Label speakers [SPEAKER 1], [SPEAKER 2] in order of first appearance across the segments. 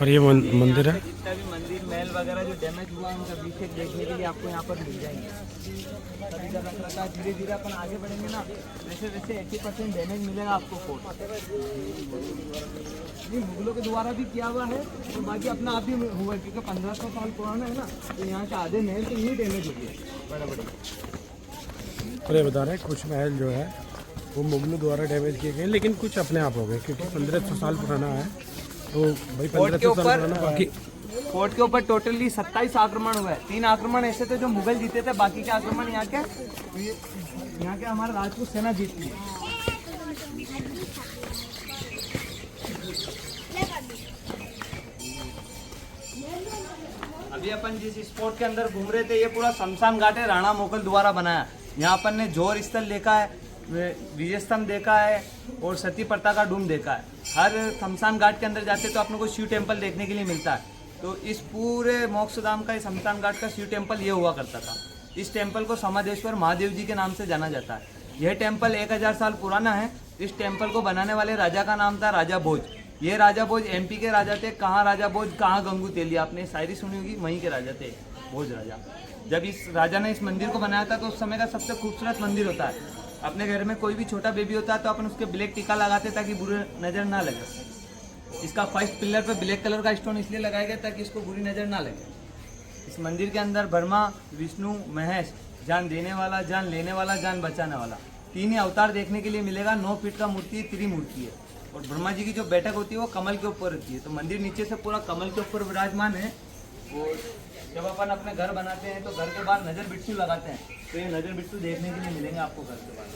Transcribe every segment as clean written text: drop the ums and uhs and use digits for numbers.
[SPEAKER 1] और ये मंदिर है।
[SPEAKER 2] जितना भी मंदिर महल वगैरह जो डैमेज हुआ है उनका बीच देखने के लिए आपको यहाँ पर मिल जाएंगे। सभी का रख रखा है, धीरे धीरे अपन आगे बढ़ेंगे ना वैसे वैसे 80% डैमेज मिलेगा आपको फोर्ट। ये मुगलों के द्वारा भी किया हुआ है तो बाकी अपना आप ही हुआ है क्योंकि 1500 साल पुराना है ना, तो यहाँ के आधे महल तो यही डैमेज हो गए बड़े बड़े।
[SPEAKER 1] और ये बता रहे हैं कुछ महल जो है वो मुगलों द्वारा डैमेज किए गए, लेकिन कुछ अपने आप हो गए क्योंकि 1500 साल पुराना है। तो भाई 1500 साल पुराना बाकी
[SPEAKER 2] फोर्ट के ऊपर टोटली 27 आक्रमण हुए। 3 आक्रमण ऐसे थे जो मुगल जीते थे, बाकी के आक्रमण यहाँ के हमारा राजपूत सेना जीती है। अभी अपन जिस स्पॉट के अंदर घूम रहे थे ये पूरा शमशान घाट है, राणा मोगल द्वारा बनाया। यहाँ अपन ने जोर स्थल देखा है, विजय स्तंभ देखा है और सती प्रथा का डूम देखा है। हर शमशान घाट के अंदर जाते तो अपने को शिव टेम्पल देखने के लिए मिलता है। तो इस पूरे मोक्षधाम का शमशान घाट का शिव टेम्पल ये हुआ करता था। इस टेम्पल को समादेश्वर महादेव जी के नाम से जाना जाता है। यह टेम्पल 1000 साल पुराना है। इस टेम्पल को बनाने वाले राजा का नाम था राजा भोज। ये राजा भोज एमपी के राजा थे। कहाँ राजा भोज कहाँ गंगू तेली, आपने शायरी सुनी होगी, वहीं के राजा थे भोज राजा। जब इस राजा ने इस मंदिर को बनाया था तो उस समय का सबसे खूबसूरत मंदिर होता है। अपने घर में कोई भी छोटा बेबी होता है तो अपन उसके ब्लैक टीका लगाते ताकि बुरी नज़र ना लगे। इसका फर्स्ट पिलर पे ब्लैक कलर का स्टोन इसलिए लगाया गया ताकि इसको बुरी नज़र ना लगे। इस मंदिर के अंदर ब्रह्मा विष्णु महेश, जान देने वाला, जान लेने वाला, जान बचाने वाला, 3 ही अवतार देखने के लिए मिलेगा। 9 फीट का मूर्ति है, त्रिमूर्ति है। और ब्रह्मा जी की जो बैठक होती है वो कमल के ऊपर होती है। तो मंदिर नीचे से पूरा कमल के ऊपर विराजमान है। और जब अपन अपने घर बनाते हैं तो घर के बाहर नज़र बिट्टू लगाते हैं तो ये नज़र बिट्टू देखने के लिए मिलेंगे आपको घर के बाहर।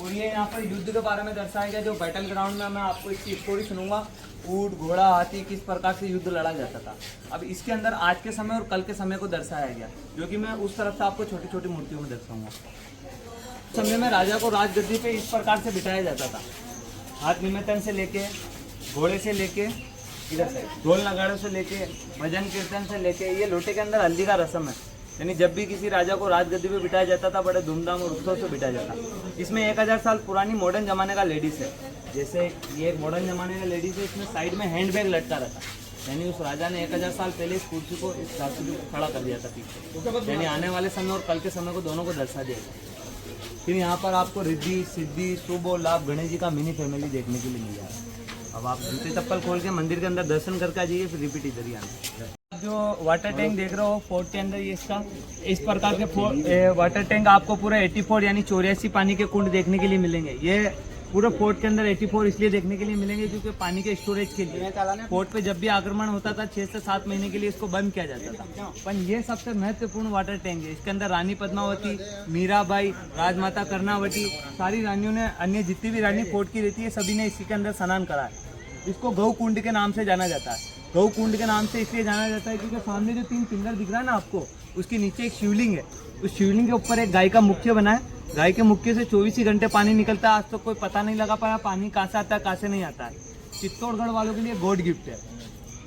[SPEAKER 2] और ये यहाँ पर युद्ध के बारे में दर्शाया गया। जो बैटल ग्राउंड में मैं आपको इसकी स्टोरी सुनूंगा, ऊँट घोड़ा हाथी किस प्रकार से युद्ध लड़ा जाता था। अब इसके अंदर आज के समय और कल के समय को दर्शाया गया, जो कि मैं उस तरफ से आपको छोटी छोटी मूर्तियों में दर्शाऊंगा। समय में राजा को राजगद्दी पे इस प्रकार से बिठाया जाता था। हाथ निमित्तन से लेके, घोड़े से लेके, इधर से ढोल नगाड़ों से लेके, भजन कीर्तन से लेके, ये लोटे के अंदर हल्दी का रस्म है। यानी जब भी किसी राजा को राजगद्दी पे बिठाया जाता था बड़े धूमधाम और उत्सव से बिठाया जाता। इसमें 1000 साल पुरानी मॉडर्न जमाने का लेडीज है। जैसे ये एक मॉडर्न जमाने का लेडीज है, इसमें साइड में हैंड बैग लटका रहता। यानी उस राजा ने 1000 साल पहले इस कुर्सी को, इस धातु को खड़ा कर दिया था पीछे। यानी आने वाले समय और कल के समय को दोनों को दर्शा दिया गया। फिर यहाँ पर आपको रिद्धि सिद्धि शुभ और लाभ गणेश जी का मिनी फैमिली देखने के लिए मिल जाएगा। अब आप जूते चप्पल खोल के मंदिर के अंदर दर्शन करके आ जाइए, फिर रिपीट इधर ही आना। जो वाटर टैंक देख रहे हो फोर्ट के अंदर, ये इसका इस प्रकार के वाटर टैंक आपको पूरा 84 यानी 84 पानी के कुंड देखने के लिए मिलेंगे। ये पूरे फोर्ट के अंदर 84 इसलिए देखने के लिए मिलेंगे क्योंकि पानी के स्टोरेज के लिए फोर्ट पे जब भी आक्रमण होता था 6 से 7 महीने के लिए इसको बंद किया जाता था। पर ये सबसे महत्वपूर्ण वाटर टैंक है। इसके अंदर रानी पद्मावती, मीराबाई, राजमाता कर्णावती, सारी रानियों ने, अन्य जितनी भी रानी फोर्ट की रहती है सभी ने इसी के अंदर स्नान करा है। इसको गौ कुंड के नाम से जाना जाता है। गौ कुंड के नाम से इसलिए जाना जाता है क्योंकि सामने जो 3 पिलर दिख रहा है ना आपको, उसके नीचे एक शिवलिंग है। उस शिवलिंग के ऊपर एक गाय का मुख्य बना है। गाय के मुख्य से 24 ही घंटे पानी निकलता है। आज तो कोई पता नहीं लगा पाया पानी कहाँ से आता है कहाँ से नहीं आता है। चित्तौड़गढ़ वालों के लिए गॉड गिफ्ट है।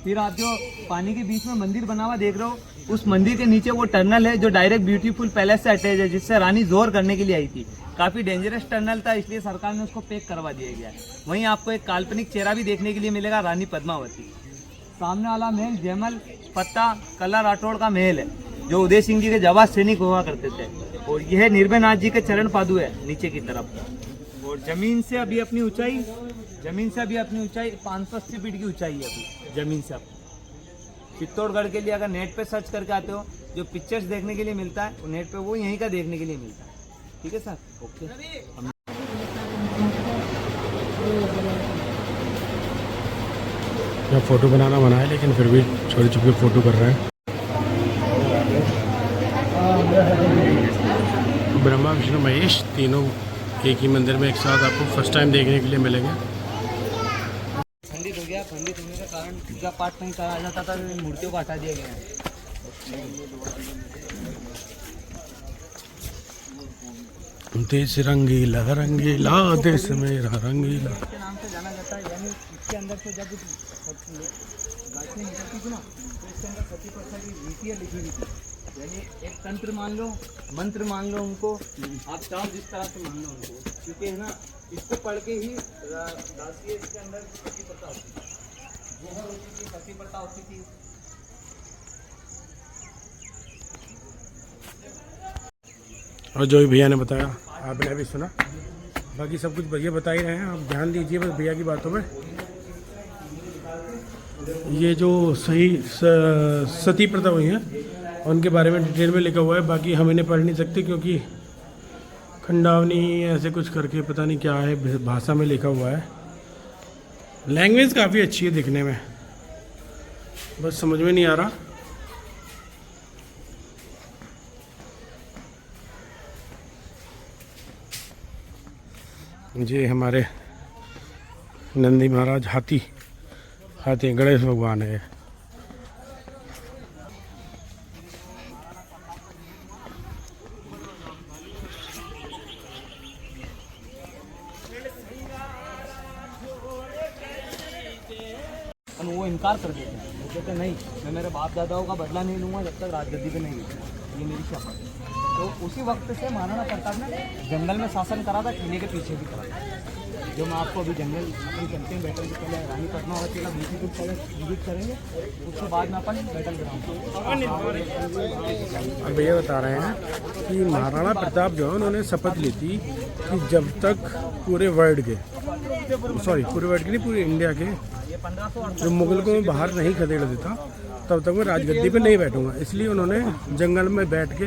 [SPEAKER 2] फिर आप जो पानी के बीच में मंदिर बना हुआ देख रहे हो, उस मंदिर के नीचे वो टनल है जो डायरेक्ट ब्यूटीफुल पैलेस से अटैच है, जिससे रानी जोर करने के लिए आई थी। काफ़ी डेंजरस टनल था, इसलिए सरकार ने उसको पैक करवा दिया गया है। वहीं आपको एक काल्पनिक चेहरा भी देखने के लिए मिलेगा, रानी पद्मावती। सामने वाला महल जयमल पत्ता कला राठौड़ का महल है, जो उदय सिंह जी के जाबाज सैनिक हुआ करते थे। और यह निर्भयनाथ जी के चरण पादु है नीचे की तरफ। और जमीन से अभी अपनी ऊंचाई 580 फीट की ऊंचाई है अभी जमीन से। चित्तौड़गढ़ के लिए अगर नेट पे सर्च करके आते हो, जो पिक्चर्स देखने के लिए मिलता है वो नेट पे वो यहीं का देखने के लिए मिलता है। ठीक है सर, ओके।
[SPEAKER 1] यहाँ फोटो बनाना मना है, लेकिन फिर भी छोटे छुपके फोटो कर रहे हैं। ब्रह्मा विष्णु महेश तीनों एक ही मंदिर में एक साथ आपको फर्स्ट टाइम देखने के लिए मिलेंगे।
[SPEAKER 2] खंडित हो गया, खंडित होने का कारण पूजा पाठ नहीं करा जाता था, मूर्तियों को हटा दिया गया है।
[SPEAKER 1] देश रंगीला रंगीला देश मेरा रंगीला
[SPEAKER 2] के नाम से जाना जाता है। यानी इसके अंदर से जब गाछी निकलती थी ना, तो इसके अंदर सती प्रथा की रीतियाँ लिखी हुई थी। यानी एक तंत्र मान लो, मंत्र मान लो उनको, आप चाहो जिस तरह से मान लो उनको, क्योंकि है ना इसको पढ़ के ही दासी इसके अंदर सती प्रथा होती है। सती प्रथा होती थी।
[SPEAKER 1] और जो भी भैया ने बताया आपने अभी सुना, बाकी सब कुछ भैया बता ही रहे हैं, आप ध्यान दीजिए बस भैया की बातों में। ये जो सही सती प्रथा हुई है उनके बारे में डिटेल में लिखा हुआ है, बाकी हम इन्हें पढ़ नहीं सकते क्योंकि खंडावनी ऐसे कुछ करके पता नहीं क्या है भाषा में लिखा हुआ है। लैंग्वेज काफ़ी अच्छी है दिखने में, बस समझ में नहीं आ रहा। ये हमारे नंदी महाराज हाथी गणेश भगवान है।
[SPEAKER 2] वो इनकार कर देते हैं, वो कहते नहीं मैं मेरे बाप दादाओं का बदला नहीं लूँगा जब तक राजगद्दी पे नहीं है, ये मेरी शपथ है। तो उसी वक्त से महाराणा प्रताप ने जंगल में शासन करा था, किले के पीछे भी करा था। जो मैं आपको अभी जंगल अपन चलते हैं बैटल से पहले रानी पद्मावती का विजिट करेंगे, उसके बाद में अपन बैटल ग्राउंड।
[SPEAKER 1] भैया बता रहे हैं कि महाराणा प्रताप जो है उन्होंने शपथ ली थी कि जब तक पूरे वर्ल्ड के पूरे इंडिया के जो मुगल को मैं बाहर नहीं खदेड़ देता तब तक मैं राजगद्दी पे नहीं बैठूंगा। इसलिए उन्होंने जंगल में बैठ के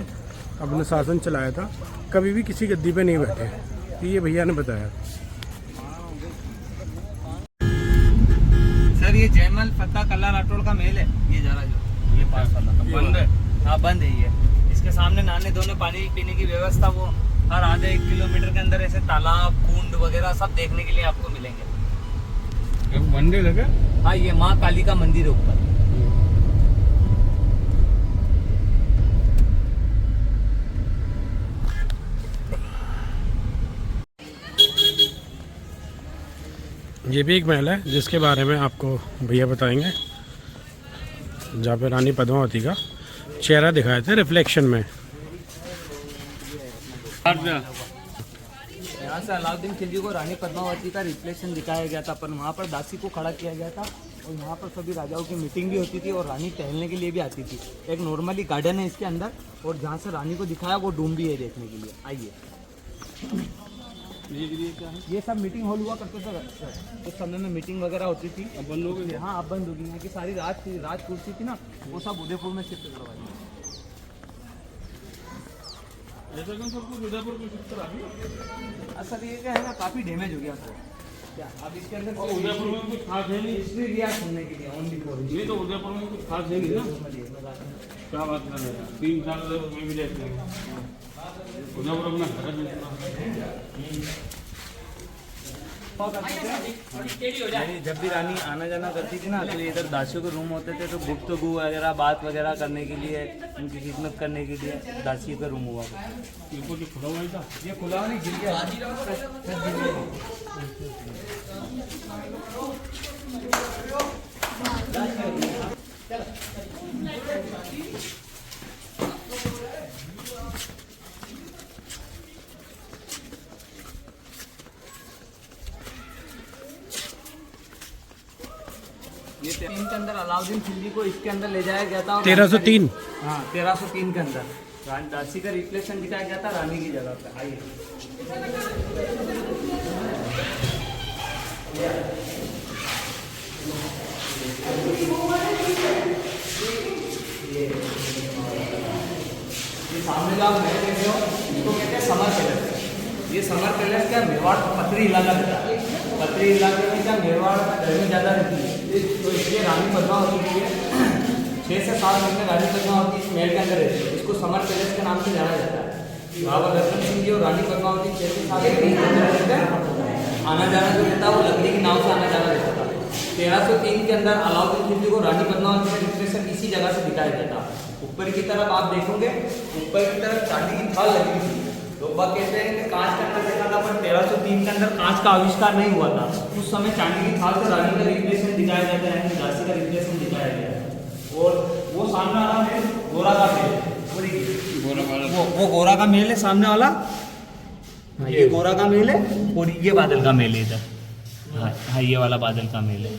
[SPEAKER 1] अपना शासन चलाया था, कभी भी किसी गद्दी पे नहीं बैठे। तो ये भैया ने बताया।
[SPEAKER 2] सर ये जयमल फतेह कल्ला राठौड़ का महल है, ये जा रहा जो ये पास वाला बंद है। हाँ बंद है ये। इसके सामने नहाने धोने पानी पीने की व्यवस्था वो हर आधे 1 किलोमीटर के अंदर ऐसे तालाब कुंड वगैरह सब देखने के लिए आपको मिलेंगे।
[SPEAKER 1] मंदिर लगा?
[SPEAKER 2] हाँ ये माँ काली का मंदिर है ऊपर।
[SPEAKER 1] ये भी एक महल है जिसके बारे में आपको भैया बताएंगे, जहाँ पे रानी पद्मावती का चेहरा दिखाए थे रिफ्लेक्शन में।
[SPEAKER 2] यहाँ से अलाउद्दीन खिलजी को रानी पद्मावती का रिफ्लेक्शन दिखाया गया था, पर वहाँ पर दासी को खड़ा किया गया था और यहाँ पर सभी राजाओं की मीटिंग भी होती थी और रानी टहलने के लिए भी आती थी। एक नॉर्मली गार्डन है इसके अंदर और जहाँ से रानी को दिखाया वो डूम भी है देखने के लिए। आइए ये सब मीटिंग हॉल हुआ करते थे उस समय में, मीटिंग वगैरह होती थी। अब बंद हो गई? हाँ अब बंद हो गई। यहाँ की सारी राज कुर्सी थी ना वो सब उदयपुर में शिफ्ट करवाई। सर ये क्या है ना काफ़ी डैमेज हो गया सर। क्या अब इसके अंदर उदयपुर में कुछ खास है नहीं, हिस्ट्री दिया सुनने के लिए ओनली फॉर ये। तो उदयपुर में कुछ खास है नहीं ना, क्या बात कर रहे हैं। 3 साल में भी देखते हैं उदयपुर अपना जब भी रानी आना जाना करती थी ना तो इधर दासियों के रूम होते थे, तो गुफ्तगू वगैरह बात वगैरह करने के लिए उनकी खिदमत करने के लिए दासियों का रूम हुआ। ये खुला हुआ था, ये खुला नहीं गिर गया। ये 3 के अंदर अलाउद्दीन खिलजी को इसके अंदर ले जाया गया था।
[SPEAKER 1] 1303।
[SPEAKER 2] हाँ 1303 के अंदर दासी का रिफ्लेक्शन दिखाया गया था रानी की जगह पे। आइए ये सामने जो आप देख रहे हो इसको कहते हैं समर पैलेस। ये समर पैलेस क्या मेवाड़ पथरी इलाका रहता है। पथरी इलाके में क्या मेवाड़ गर्मी ज़्यादा रहती है, तो इसलिए रानी पद्मावती के लिए 6 से 7 महीने रानी पद्मावती इस महल के अंदर रहती है। इसको समर पैलेस के नाम से जाना जाता है। बाबा दर्शन सिंह जी और रानी पद्मावती 6 से 7 महीने आना जाना जो रहता है वो लकड़ी की नाव से आना जाना रहता था। 1303 के अंदर अलाउद्दीन खिलजी को रानी पद्मावती का रिफ्लेक्शन इसी जगह से दिखाया गया था। ऊपर की तरफ आप देखोगे, ऊपर की तरफ चांदी की थाल लगी थी। लोग बात कहते हैं कि कांच का अंदर देखा था, पर 1303 के अंदर कांच का आविष्कार नहीं हुआ था। उस समय चांदी की थाल से रानी का रिफ्लेक्शन दिखाया जाता है, यानी दासी का रिफ्लेक्शन दिखाया गया है। और वो सामने वाला महल गोरा का महल, वो गोरा का महल है सामने वाला। ये गोरा का महल है और ये बादल का महल है इधर। हाँ ये वाला बादल का महल है।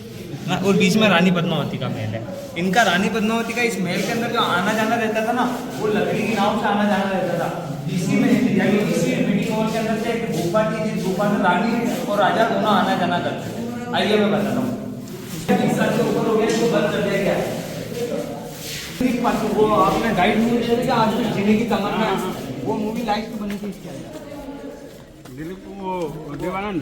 [SPEAKER 2] और बीच में रानी पद्मावती का महल है। इनका रानी पद्मावती का इस महल के अंदर जो आना जाना रहता था ना, वो लकड़ी की नाव से आना जाना रहता था। इसी में यानी इसी मीटिंग हॉल के अंदर से एक गुफा थी, जिस गुफा में रानी और राजा दोनों आना जाना करते थे। आइए मैं बताता हूँ। ऊपर हो गया, इसको बंद कर दिया गया है। वो आपने गाइड मूवी देखी थी आज भी जीने की तमन्ना, वो मूवी लाइव तो बनी थी इसके अंदर।
[SPEAKER 1] दिलीप वो देवानंद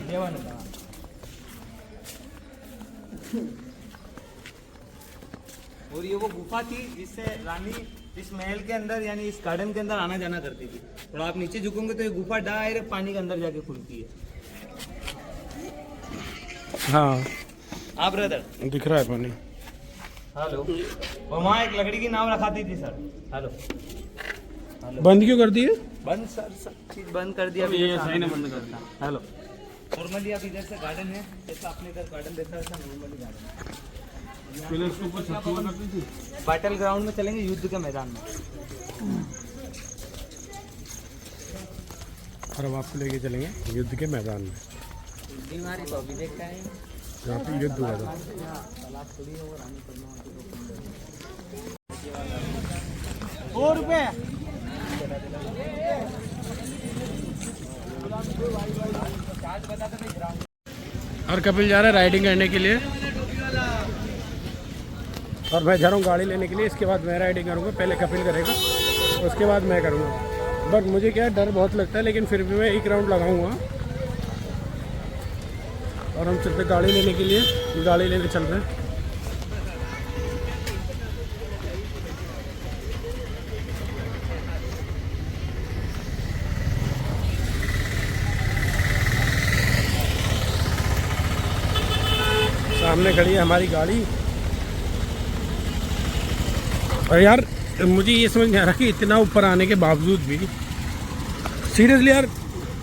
[SPEAKER 2] और ये वो गुफा थी जिससे रानी इस महल के अंदर यानी इस गार्डन के अंदर आना जाना करती थी। और आप नीचे झुकोगे तो ये गुफा डायरेक्ट पानी के अंदर जाके खुलती है।
[SPEAKER 1] हाँ
[SPEAKER 2] हाँ ब्रदर,
[SPEAKER 1] दिख रहा है पानी।
[SPEAKER 2] हेलो। और वहाँ एक लकड़ी की नाव रखाती थी सर। हेलो।
[SPEAKER 1] बंद क्यों कर दिए?
[SPEAKER 2] बंद सर, सब चीज बंद कर दिया।
[SPEAKER 1] ये सही ना बंद करता।
[SPEAKER 2] हेलो। नॉर्मली आप इधर से गार्डन है, जैसा आपने इधर गार्डन देखा है, ऐसा नॉर्मली गार्डन है।
[SPEAKER 1] पहले उसके ऊपर छत हुआ करती थी।
[SPEAKER 2] बैटल ग्राउंड में चलेंगे, युद्ध के मैदान में।
[SPEAKER 1] और अब आपको लेके चलेंगे युद्ध के मैदान में,
[SPEAKER 2] बीमारी तो अभी देखते हैं
[SPEAKER 1] जहाँ पे युद्ध हुआ था।
[SPEAKER 2] 100 रुपए।
[SPEAKER 1] और कपिल जा रहा है राइडिंग करने के लिए, और मैं जा रहा हूँ गाड़ी लेने के लिए। इसके बाद मैं राइडिंग करूँगा, पहले कपिल करेगा उसके बाद मैं करूँगा। बट मुझे क्या डर बहुत लगता है, लेकिन फिर भी मैं एक राउंड लगाऊंगा। और हम चलते गाड़ी लेने के लिए, गाड़ी लेने चल रहे हैं। सामने खड़ी है हमारी गाड़ी। और यार मुझे ये समझ नहीं आ रहा कि इतना ऊपर आने के बावजूद भी सीरियसली यार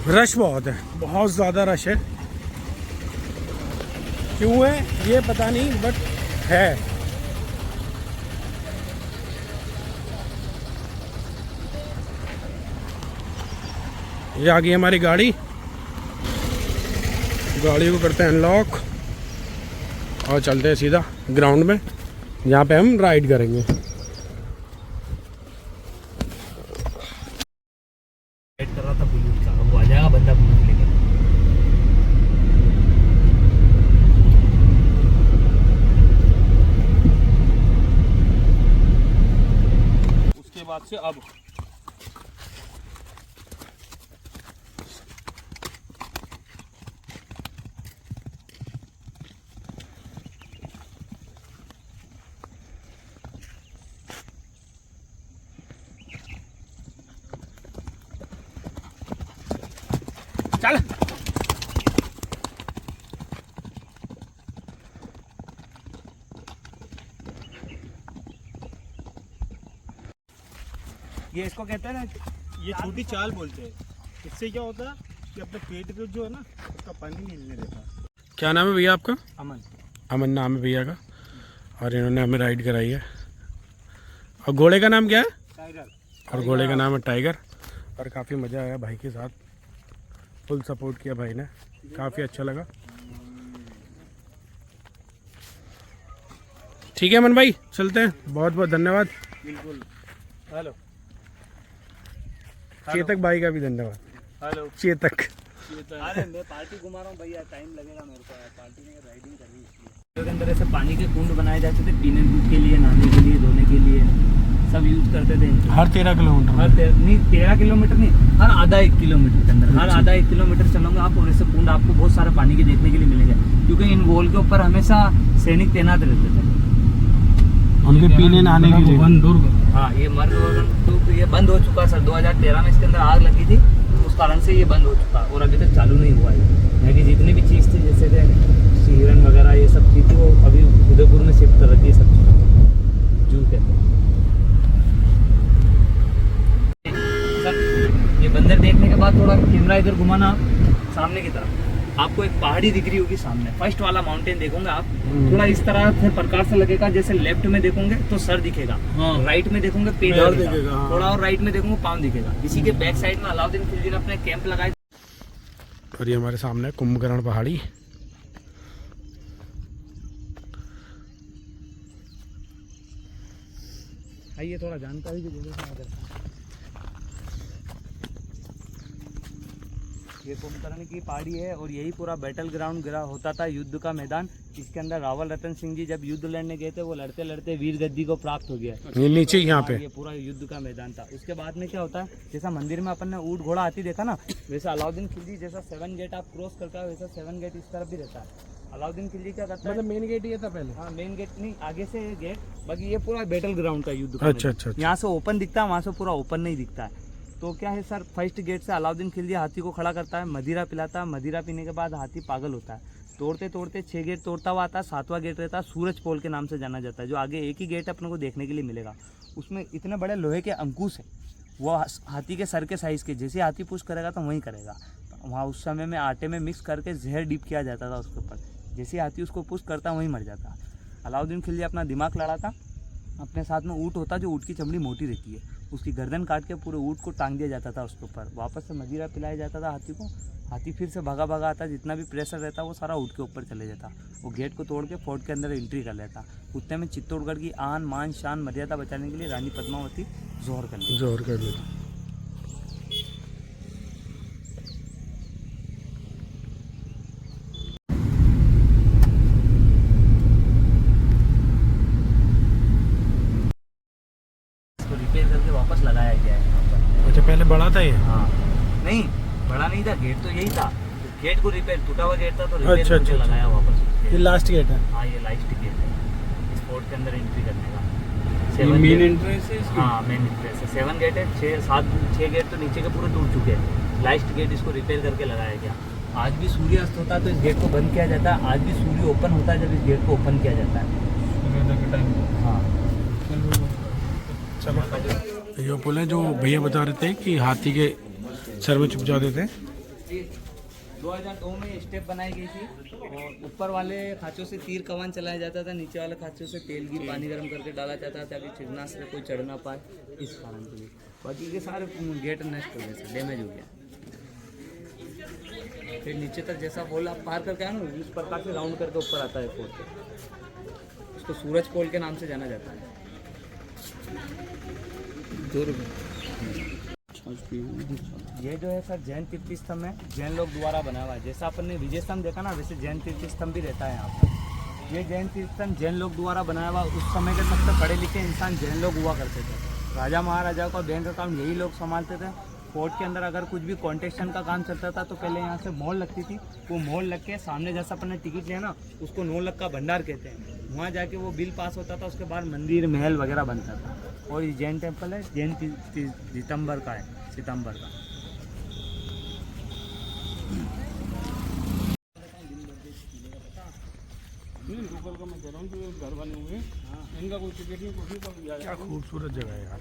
[SPEAKER 1] रश बहुत है, बहुत ज़्यादा रश है। क्यों है ये पता नहीं, बट है। ये आ गई हमारी गाड़ी। गाड़ी को करते हैं अनलॉक और चलते हैं सीधा ग्राउंड में, जहाँ पे हम राइड करेंगे।
[SPEAKER 2] राइड कर रहा था बुलेट का, अब वो आ जाएगा बंदा बुलेट लेके। उसके बाद से अब चल। ये इसको कहते हैं ना,
[SPEAKER 3] ये छोटी चाल बोलते हैं। इससे क्या होता है कि अपने पेट पे जो है ना उसका पानी नहीं हिलने देता।
[SPEAKER 1] क्या नाम है भैया आपका?
[SPEAKER 2] अमन।
[SPEAKER 1] अमन नाम है भैया का। और इन्होंने हमें राइड कराई है। और घोड़े का नाम क्या है?
[SPEAKER 3] टाइगर।
[SPEAKER 1] और घोड़े का नाम है टाइगर। और काफ़ी मज़ा आया भाई के साथ, फुल सपोर्ट किया भाई ने, काफ़ी अच्छा लगा। ठीक है अमन भाई, चलते हैं। बहुत बहुत धन्यवाद।
[SPEAKER 3] बिल्कुल। हेलो।
[SPEAKER 1] चेतक भाई का भी धन्यवाद।
[SPEAKER 3] हेलो।
[SPEAKER 1] चेतक।
[SPEAKER 2] अरे मैं पार्टी घुमा रहा हूँ भैया, टाइम लगेगा मेरे को। पार्टी में राइडिंग करनी है। इसके अंदर ऐसे पानी के कुंड बनाए जाते थे, पीने के लिए, नहाने के लिए, धोने के लिए, सब यूज करते थे।
[SPEAKER 1] हर 13 किलोमीटर,
[SPEAKER 2] हर नहीं 13 किलोमीटर नहीं, हर आधा 1 किलोमीटर के अंदर, हर आधा 1 किलोमीटर चलोगे आप और ऐसे कुंड आपको बहुत सारा पानी के देखने के लिए मिलेगा। क्योंकि इन वॉल के ऊपर हमेशा सैनिक तैनात रहते थे,
[SPEAKER 1] उनके पीने नहाने के लिए।
[SPEAKER 2] हाँ ये मर्ग तो ये बंद हो चुका सर, 2013 में इसके अंदर आग लगी थी, उस कारण से ये बंद हो चुका और अभी तक चालू नहीं हुआ है। यहाँ की जितनी भी चीज़ थी, जैसे कि हिरन वगैरह ये सब चीज़ थी, वो अभी उदयपुर में शिफ्ट कर रखी है सब चीज़, जू कहते हैं। सर ये बंदर देखने के बाद थोड़ा कैमरा इधर घुमाना आप सामने की तरफ, आपको एक पहाड़ी दिख रही होगी सामने, फर्स्ट वाला माउंटेन देखोगे आप, थोड़ा इस तरह से प्रकार से लगेगा जैसे लेफ्ट में देखोगे तो सर दिखेगा, राइट में देखोगे पेड़ दिखेगा, थोड़ा और राइट में देखोगे पाँव दिखेगा। इसी के बैक साइड में अलाउद्दीन खिलजी ने अपने कैंप लगाए।
[SPEAKER 1] और ये हमारे सामने कुंभकर्ण पहाड़ी।
[SPEAKER 2] आइए थोड़ा जानकारी भी दे दो अगर। ये कुंभकर्ण की पहाड़ी है और यही पूरा बैटल ग्राउंड गिरा होता था, युद्ध का मैदान। इसके अंदर रावल रतन सिंह जी जब युद्ध लड़ने गए थे, वो लड़ते लड़ते वीर गद्दी को प्राप्त हो गया।
[SPEAKER 1] ये नीचे यहाँ पे
[SPEAKER 2] ये पूरा युद्ध का मैदान था। उसके बाद में क्या होता है, जैसा मंदिर में अपन ने ऊँट घोड़ा हाथी देखा ना, वैसा अलाउद्दीन खिलजी जैसा 7 गेट आप क्रॉस करता है, वैसा 7 गेट इस तरफ भी रहता है। अलाउद्दीन खिलजी क्या करता है,
[SPEAKER 1] मतलब मेन गेट ये था पहले।
[SPEAKER 2] हाँ मेन गेट नहीं, आगे से गेट, बाकी ये पूरा बैटल ग्राउंड का युद्ध का
[SPEAKER 1] अच्छा,
[SPEAKER 2] मैदान।
[SPEAKER 1] अच्छा।
[SPEAKER 2] यहाँ से ओपन दिखता है, वहाँ से पूरा ओपन नहीं दिखता है। तो क्या है सर, फर्स्ट गेट से अलाउद्दीन खिलजी हाथी को खड़ा करता है, मदिरा पिलाता है। मदिरा पीने के बाद हाथी पागल होता है। तोड़ते तोड़ते 6 गेट तोड़ता हुआ आता है। 7वां गेट रहता है, सूरज पोल के नाम से जाना जाता है, जो आगे एक ही गेट अपने को देखने के लिए मिलेगा। उसमें इतने बड़े लोहे के अंकुश है, वो हाथी के सर के साइज़ के। जैसे हाथी पुश करेगा तो वहीं करेगा। वहाँ उस समय में आटे में मिक्स करके जहर डीप किया जाता था उसके ऊपर। जैसे हाथी उसको पुश करता वहीं मर जाता। अलाउद्दीन खिलजी अपना दिमाग लड़ाता। अपने साथ में ऊँट होता, जो ऊँट की चमड़ी मोटी रहती है, उसकी गर्दन काट के पूरे ऊँट को टांग दिया जाता था उसके ऊपर। वापस से मदिरा पिलाया जाता था हाथी को। हाथी फिर से भागा भागा आता, जितना भी प्रेशर रहता वो सारा ऊँट के ऊपर चले जाता। वो गेट को तोड़ के फोर्ट के अंदर एंट्री कर लेता। उतने में चित्तौड़गढ़ की आन मान शान मर्यादा बचाने के लिए रानी पद्मावती जोहर कर लेती।
[SPEAKER 1] जोर कर लेता।
[SPEAKER 2] इसको रिपेयर करके वापस लगाया गया है यहाँ पर।
[SPEAKER 1] अच्छा, पहले बड़ा था ये।
[SPEAKER 2] हाँ नहीं, बड़ा नहीं था, गेट तो यही था। गेट को रिपेयर, टूटा हुआ गेट था तो रिपेयर
[SPEAKER 1] अच्छा,
[SPEAKER 2] करके
[SPEAKER 1] अच्छा।
[SPEAKER 2] लगाया वापस।
[SPEAKER 1] ये लास्ट गेट है।
[SPEAKER 2] हाँ ये लास्ट गेट है इस फोर्ट के अंदर एंट्री करने का।
[SPEAKER 1] मेन एंट्रेंस है इसकी?
[SPEAKER 2] हाँ मेन एंट्रेंस है। 7 गेट है, 6 गेट तो नीचे के पूरे टूट चुके हैं। लास्ट गेट इसको रिपेयर करके लगाया गया। आज भी सूर्य अस्त होता है तो इस गेट को बंद किया जाता है। आज भी सूर्य ओपन होता है जब इस गेट को ओपन किया जाता है। हाँ
[SPEAKER 1] ये पुल है जो भैया बता रहे थे कि हाथी के सर में चुप जाते थे।
[SPEAKER 2] 2002 में स्टेप बनाई गई थी और ऊपर वाले खाँचों से तीर कमान चलाया जाता था, नीचे वाले खाँचों से तेल की पानी गर्म करके डाला जाता था ताकि चिड़ना से कोई चढ़ ना पाए, इस कारण के लिए। बाकी के सारे गेट नष्ट हो गए थे, डैमेज हो गया। फिर नीचे तक जैसा पोल आप पार करके आए ना, इस प्रकार से राउंड करके ऊपर आता है फोर्ट पे। उसको सूरज पोल के नाम से जाना जाता है। ये जो है सर जैन तीर्थ स्तंभ है, जैन लोग द्वारा बना हुआ है। जैसा अपन ने विजय स्तंभ देखा ना, वैसे जैन तीर्थ स्तंभ भी रहता है यहाँ पर। ये जैन तीर्थ स्तंभ जैन लोग द्वारा बनाया हुआ। उस समय के सबसे पढ़े लिखे इंसान जैन लोग हुआ करते थे। राजा महाराजा का बैंक अकाउंट यही लोग संभालते थे। फोर्ट के अंदर अगर कुछ भी कॉन्टेक्शन का काम चलता था तो पहले यहाँ से मोहर लगती थी। वो मोहर लग के सामने जैसा अपन ने टिकट लिया ना, उसको 9 लाख का भंडार कहते हैं। वहाँ जाके वो बिल पास होता था, उसके बाद मंदिर महल वगैरह बनता था। और ये जैन टेम्पल है, जैन सितंबर का है, सितंबर का।
[SPEAKER 1] का मैं कह रहा हूँ जो घर बने हुए इनका कोई टिकट नहीं, कुछ नहीं। क्या खूबसूरत जगह है यार,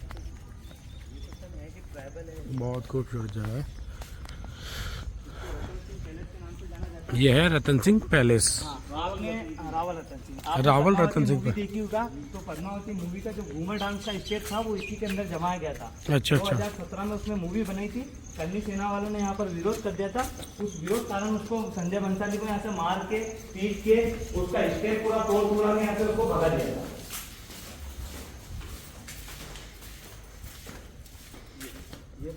[SPEAKER 1] बहुत खूबसूरत जगह है। ये है रतन सिंह पैलेस।
[SPEAKER 2] रावल रतन सिंह,
[SPEAKER 1] रावल रतन सिंह
[SPEAKER 2] देखी होगा तो पद्मावती मूवी का जो घूमर डांस का स्टेज था वो इसी के अंदर जमाया गया था।
[SPEAKER 1] अच्छा अच्छा।
[SPEAKER 2] 2017 में उसमें मूवी बनाई थी। कन्नी सेना वालों ने यहाँ पर विरोध कर दिया था। उस विरोध कारण उसको संजय बंसाली को यहाँ से मार के पीट के उसका स्टेज पूरा तोड़ तोड़ा के यहाँ से उसको भगा दिया था। ये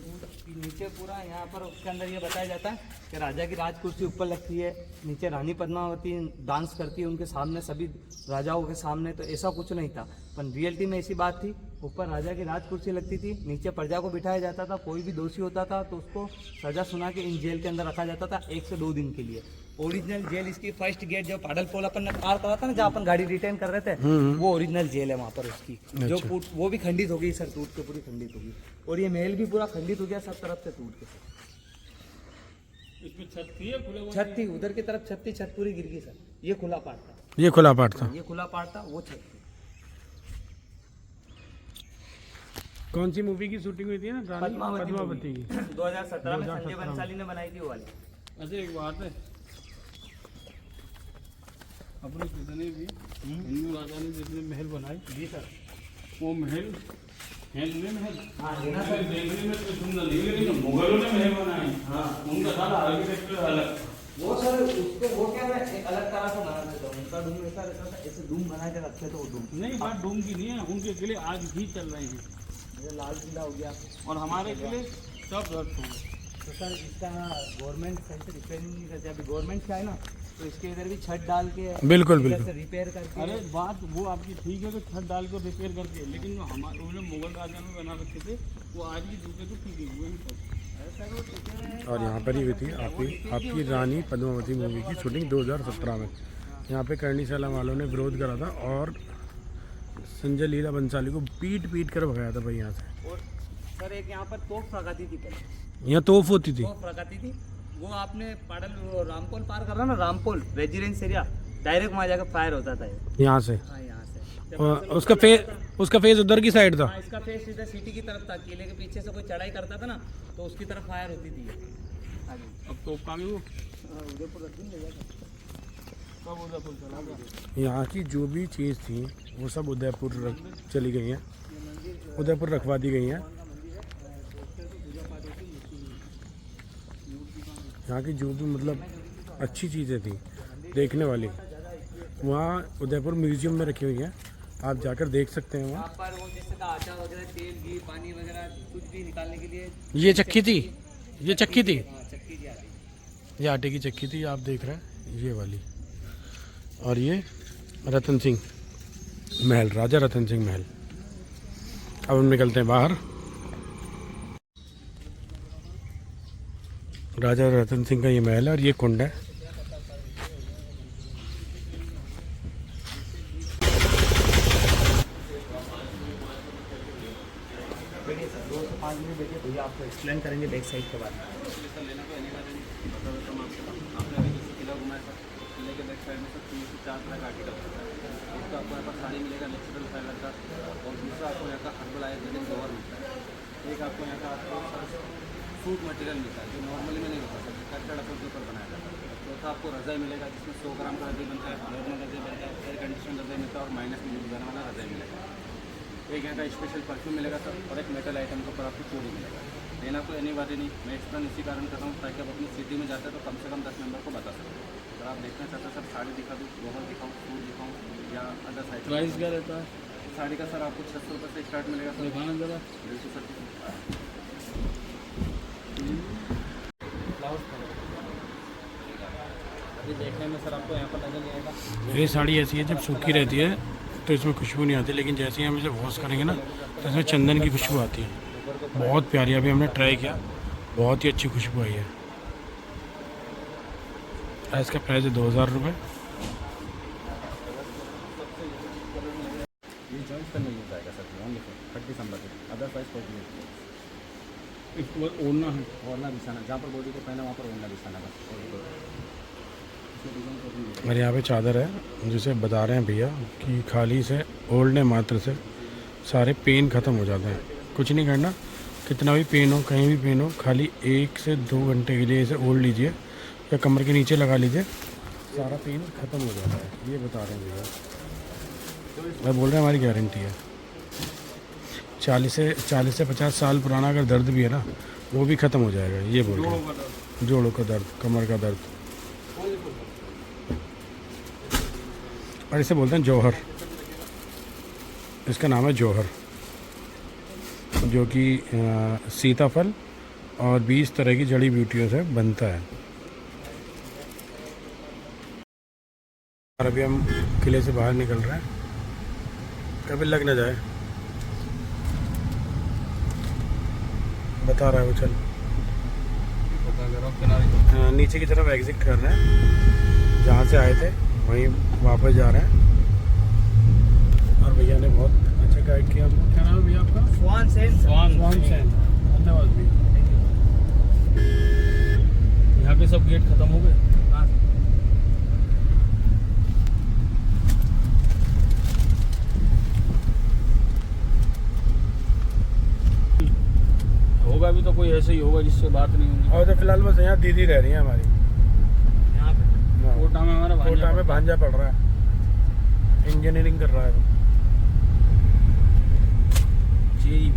[SPEAKER 2] नीचे पूरा यहाँ पर उसके अंदर ये बताया जाता है कि राजा की राज कुर्सी ऊपर लगती है, नीचे रानी पद्मावती डांस करती है उनके सामने, सभी राजाओं के सामने। तो ऐसा कुछ नहीं था, पर रियलिटी में ऐसी बात थी। ऊपर राजा की राज कुर्सी लगती थी, नीचे प्रजा को बिठाया जाता था। कोई भी दोषी होता था तो उसको सजा सुना के इन जेल के अंदर रखा जाता था 1 से 2 दिन के लिए। ओरिजिनल जेल इसकी फर्स्ट गेट जो पाडल पोल अपन ने पार करा था ना, जहाँ अपन गाड़ी रिटर्न कर रहे थे, वो ओरिजिनल जेल है वहाँ पर उसकी। जो वो भी खंडित हो गई सर, टूट के पूरी खंडित होगी। और ये महल भी पूरा खंडित हो गया सब तरफ से टूट के।
[SPEAKER 1] इसमें छत थी या खुला?
[SPEAKER 2] छत थी, उधर की तरफ छत थी, छत पूरी गिर गई सर। ये खुला पार्ट था,
[SPEAKER 1] ये खुला पार्ट था,
[SPEAKER 2] ये खुला पार्ट था, वो छत थी।
[SPEAKER 1] कौन सी मूवी की शूटिंग हुई थी ना?
[SPEAKER 2] पद्मावती
[SPEAKER 1] की
[SPEAKER 2] 2017 में संजय बंसाली ने बनाई थी वो वाली।
[SPEAKER 1] अच्छा एक बात है, अपने कितने भी हिंदू राजा ने जितने महल बनाए
[SPEAKER 2] जी सर,
[SPEAKER 1] वो महल महल
[SPEAKER 2] हाँ
[SPEAKER 1] देखने में तो सुंदर नहीं, लेकिन मुगलों ने महल बनाए। हाँ, उनका सारा आर्किटेक्चर अलग।
[SPEAKER 2] वो सर उसको वो क्या मैं एक अलग तरह से बना देता हूँ। उनका डूम ऐसा रहता था, ऐसे डूम बना के रखते थे वो डूम।
[SPEAKER 3] नहीं, बात डूम की नहीं है, उनके किले आज भी चल रहे हैं
[SPEAKER 2] जैसे लाल किला हो गया
[SPEAKER 3] और हमारे किले सब ध्वस्त हो गए।
[SPEAKER 2] तो सर इसका गवर्नमेंट सही से रिपेयरिंग नहीं करती। अभी गवर्नमेंट क्या है ना, तो इसके इधर भी छत डाल के
[SPEAKER 1] बिल्कुल
[SPEAKER 2] इधर
[SPEAKER 1] बिल्कुल
[SPEAKER 2] से रिपेयर करके।
[SPEAKER 3] अरे बात वो आपकी ठीक है कि छत डाल कर रिपेयर करके, लेकिन हमारे उन्होंने मुगल राजा में बना रखे थे वो आज भी दूसरे को टिके हुए हैं सब।
[SPEAKER 2] सर वो टिके हुए हैं।
[SPEAKER 1] और यहाँ पर ही हुई थी आपकी रानी पद्मावती मूवी की शूटिंग 2017 में। यहाँ पे करणी सेना वालों ने विरोध करा था और संजय लीला बंसाली को पीट पीट कर भगाया था भाई यहाँ से।
[SPEAKER 2] और सर एक यहाँ पर तोप लगाती थी पहले,
[SPEAKER 1] यहाँ तोप होती थी।
[SPEAKER 2] तोप लगाती थी। वो आपने पाडल रामपोल पार कर रहा ना, रामपोल रेजिडेंस एरिया, डायरेक्ट वहाँ जाकर फायर होता था ये।
[SPEAKER 1] यहाँ से
[SPEAKER 2] हाँ यहाँ से।
[SPEAKER 1] और उसका फेस उधर की साइड था।
[SPEAKER 2] हाँ, इसका फेस इधर सिटी की तरफ था। किले के पीछे से कोई चढ़ाई करता था ना, तो उसकी तरफ फायर होती थी ये। हाँ जी।
[SPEAKER 3] अब तो कहाँ गई वो,
[SPEAKER 2] उदयपुर रख दिन ले जाता।
[SPEAKER 3] कब उदयपुर चला गया।
[SPEAKER 1] यहाँ की जो भी चीज़ थी वो सब उदयपुर चली गई हैं, उदयपुर रखवा दी गई हैं। यहाँ की जो भी मतलब अच्छी चीज़ें थी देखने वाली, वहाँ उदयपुर म्यूजियम में रखी हुई हैं। आप जाकर देख सकते हैं वहाँ।
[SPEAKER 2] यहाँ पर वो जैसे का आटा वगैरह, तेल घी पानी वगैरह कुछ भी निकालने के लिए
[SPEAKER 1] ये चक्की थी, ये चक्की थी,
[SPEAKER 2] हाँ चक्की जी आती।
[SPEAKER 1] ये आटे की चक्की थी, आप देख रहे हैं ये वाली। और ये रतन सिंह महल, राजा रतन सिंह महल। अब हम निकलते हैं बाहर। राजा रतन सिंह का ये महल है और ये कुंड है।
[SPEAKER 2] बैठिए सर, 2 से 5 मिनट बैठिए, भैया आपको एक्सप्लेन करेंगे बैक साइड के बारे में।
[SPEAKER 3] आपने अभी जैसे किला घुमाया था, किले के बैक साइड में सब 3 से 4 तरह का आर्टिकल होता है। एक तो आपको यहाँ पर साड़ी मिलेगा नेचुरल फाइबर का, और दूसरा आपको यहाँ का हर्बल आयुर्वेदिक जौहर मिलता है। एक आपको यहाँ का आपको फ्रूट मटेरियल मिलता है जो नॉर्मली में नहीं होता सर, कच्चा डफर के ऊपर बनाया जाता है। चौथा आपको रजाई मिलेगा जिसमें 100 ग्राम का रजाई बनता है, नॉर्मल रजाई बनता है, एयर कंडीशन रजाई मिलता है और माइनस में यूज करने वाला रजाई मिलेगा। एक यहाँ का स्पेशल परफ्यूम मिलेगा सर, और एक मेटल आइटम के ऊपर आपको चूड़ी मिलेगा। लेना कोई अनिवार्य नहीं, मैं एक्सप्लेन इसी कारण कर रहा हूँ ताकि आप अपनी सिटी में जाते हैं तो कम से कम 10 मेंबर को बता सकते हैं। अगर आप देखना चाहते हैं सर साड़ी दिखा दूँ, गौहर दिखाऊँ, सूट दिखाऊँ या अदर साइड। प्राइस क्या रहता है
[SPEAKER 2] साड़ी का सर आपको 600 रुपये से स्टार्ट मिलेगा सर।
[SPEAKER 3] दिखाना जरा।
[SPEAKER 2] बिल्कुल सर।
[SPEAKER 3] अभी देखने में सर आपको यहाँ पर नजर नहीं आएगा।
[SPEAKER 1] ये साड़ी ऐसी है जब सूखी रहती है तो इसमें खुशबू नहीं आती, लेकिन जैसे ही हम इसे वॉश करेंगे ना तो इसमें चंदन की खुशबू आती है। बहुत प्यारी, अभी हमने ट्राई किया, बहुत ही अच्छी खुशबू आई है। इसका प्राइस है 2000 रुपये।
[SPEAKER 3] ये जॉइंट करने यूज आएगा सर, ओनली 30 नंबर के, अदर प्राइस कोई नहीं। इसके बाद ओढ़ना है, ओढ़ना बिछाना, जहाँ पर बॉडी को पहना वहाँ पर ओढ़ना बिछाना बस।
[SPEAKER 1] मेरे यहाँ पे चादर है जिसे बता रहे हैं भैया कि खाली से ओढ़ने मात्र से सारे पेन ख़त्म हो जाते हैं। कुछ नहीं करना, कितना भी पेन हो, कहीं भी पेन हो, खाली 1 से 2 घंटे के लिए इसे ओढ़ लीजिए या कमर के नीचे लगा लीजिए, सारा पेन ख़त्म हो जाता है। ये बता रहे हैं भैया, मैं बोल रहे हैं हमारी गारंटी है। 40 से 50 साल पुराना अगर दर्द भी है ना वो भी ख़त्म हो जाएगा। ये बोल रहे हैं, जोड़ों का दर्द, कमर का दर्द। और इसे बोलते हैं जौहर, इसका नाम है जौहर, जो कि सीताफल और 20 तरह की जड़ी बूटियों से बनता है। और अभी हम किले से बाहर निकल रहे हैं, कभी लग ना जाए, बता रहा है वो। चल नीचे की तरफ एग्जिट कर रहे हैं, जहाँ से आए थे वहीं वापस जा रहे हैं। और भैया ने बहुत अच्छा गाइड किया हमको। क्या नाम है भैया आपका?
[SPEAKER 2] स्वान सेन।
[SPEAKER 1] स्वान सेन, धन्यवाद भैया।
[SPEAKER 3] यहाँ पे सब गेट खत्म हो गए। होगा भी तो कोई ऐसे ही होगा जिससे बात नहीं होगी।
[SPEAKER 1] और तो फिलहाल बस यहाँ दीदी रह रही है हमारी,
[SPEAKER 3] यहाँ पे कोटा में हमारा
[SPEAKER 1] कोटा में भांजा पड़ रहा है, इंजीनियरिंग कर रहा है वो।
[SPEAKER 3] जेई